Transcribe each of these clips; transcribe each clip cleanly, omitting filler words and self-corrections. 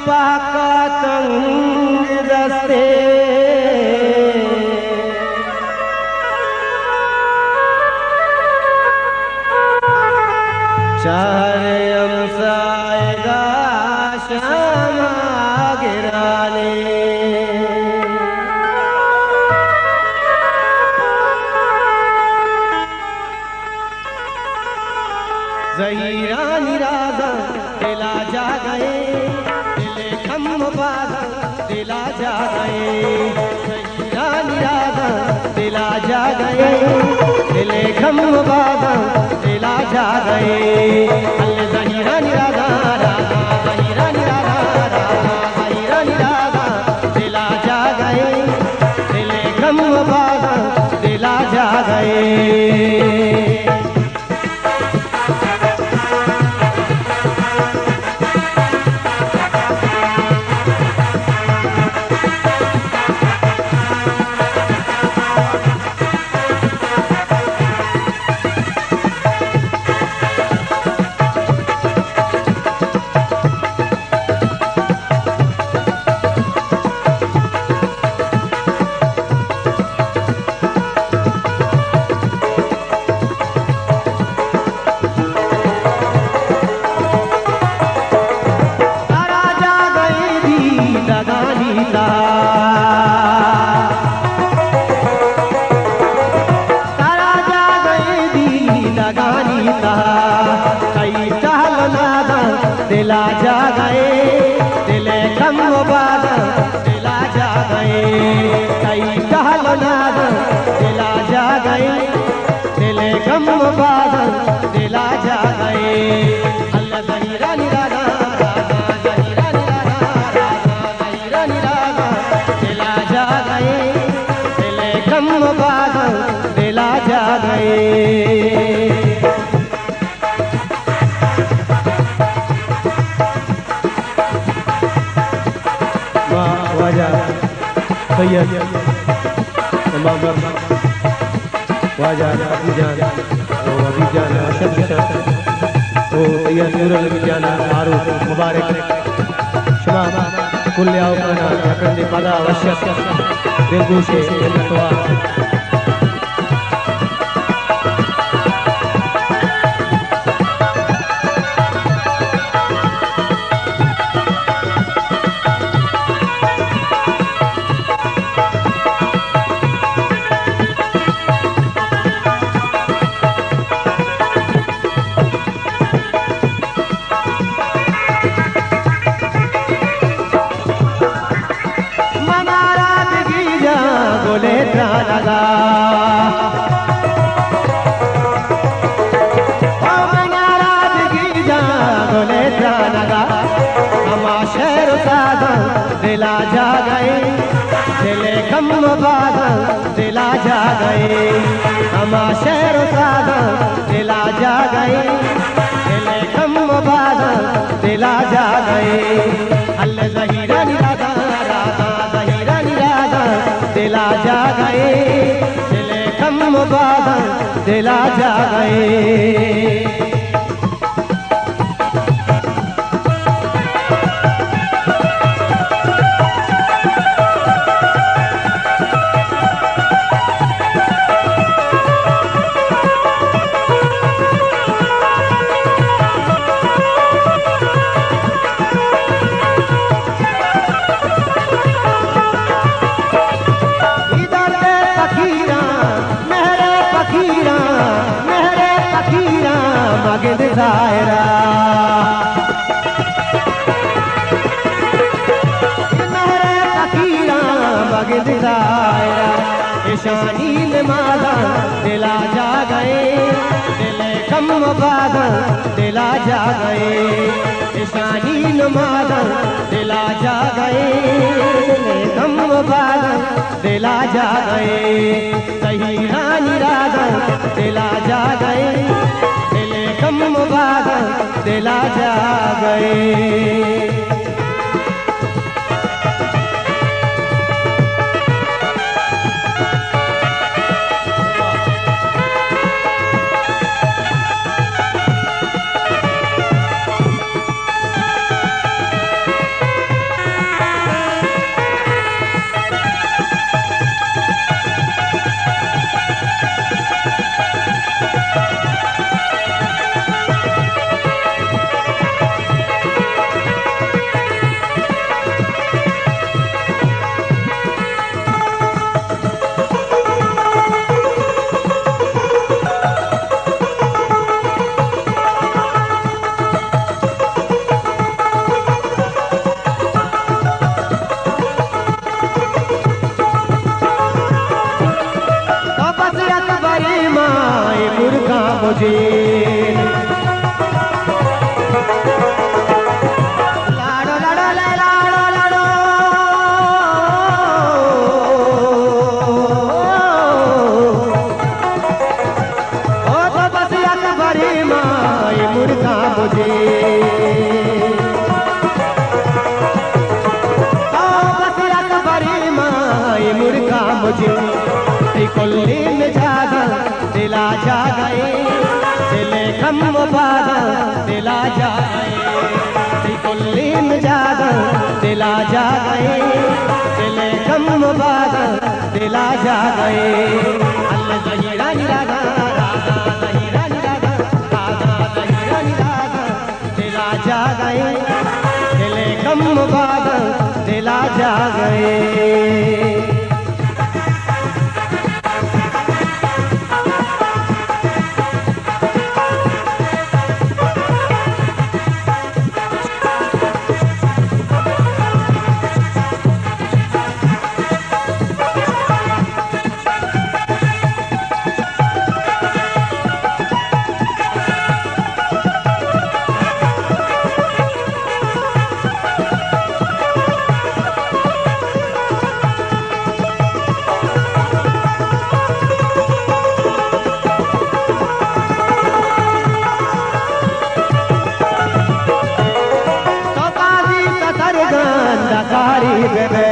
पाका तंग दस्ते चार हमसाएगा श्यामा गिराने ज़हीरा निराज़ा दिला जा गए दिले खम बाज़ा दिला जा गए ज़हीरा निराज़ा दिला जा गए दिले खम बाज़ा दिला जा गए अल्ले ज़हीरा निराज़ा राज़ा ज़हीरा निराज़ा राज़ा ज़हीरा निराज़ा दिला जा गए दिले खम बाज़ा दिला जा गए दिला जा गए दिले खम बाज़ा दिला जा गए कई टहल नादा दिला जा गए दिले खम बाज़ा दिला जा गए अल्लाह ज़हीरा निराज़ा राज़ा ज़हीरा निराज़ा राज़ा ज़हीरा निराज़ा दिला जा गए दिले खम बाज़ा दिला जा गए सैयद इमाम वाजा अबीजान और अबीजान अशद ओ सैयद नूर अबीजान आरूफ मुबारक शमा कुल यावना यकंदे पदा वशत दिलगोशे सवाल लगा लगा हमा शहर सादा दिला जा गए दिले कम बाज़ा दिला जा गए हमा शहर सादा दिला जा गए दिले कम बाज़ा दिला जा गए अल्लाह ज़हीरा निराज़ा राज़ा ज़हीरा निराज़ा दिला जा गए दिले खम बाज़ा दिला जा गए ज़ाहिरा मेरे फकीरा मगद ज़ाहिरा इशानी नमाज़ा दिला जा गए दिले कम बाज़ा दिला जा गए इशानी नमाज़ा दिला जा गए दिले कम बाज़ा दिला जा गए ज़हीरा निराज़ा दिला जा गए कम बाज़ा दिला जा गए मुझे लाडो लाडो ले लाडो लाडो ओ तो बस अकबरी माई मुर्गा मुझे तो बस अकबरी माई मुर्गा मुझे कुल्ली में जागा दिला जा गए दिले कम बागा दिला जा गए कुल्ली में जागा दिला जा गए दिले कम बागा दिला जा गए अल्लाह ज़हीरा निरागा रागा ज़हीरा निरागा रागा ज़हीरा निरागा दिला जा गए दिले कम बागा दिला जा गए बेबे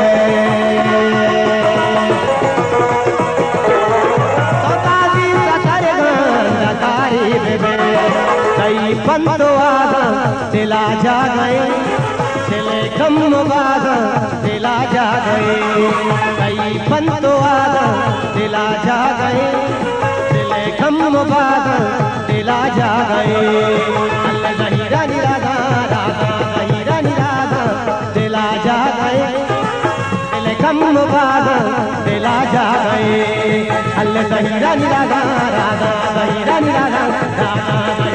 तो काजी सतर गंधकारी बेबे कई बंदो आगा दिला जा गए दिले कम बागा दिला जा गए कई बंदो आगा दिला जा गए दिले कम बागा दिला जा गए अल्लाह ज़हीरा निरागा रागा ज़हीरा निरागा दिला जा गए कम बागा दिला जा गए अल्लाह ज़हीरा निरागा रागा ज़हीरा निरागा रागा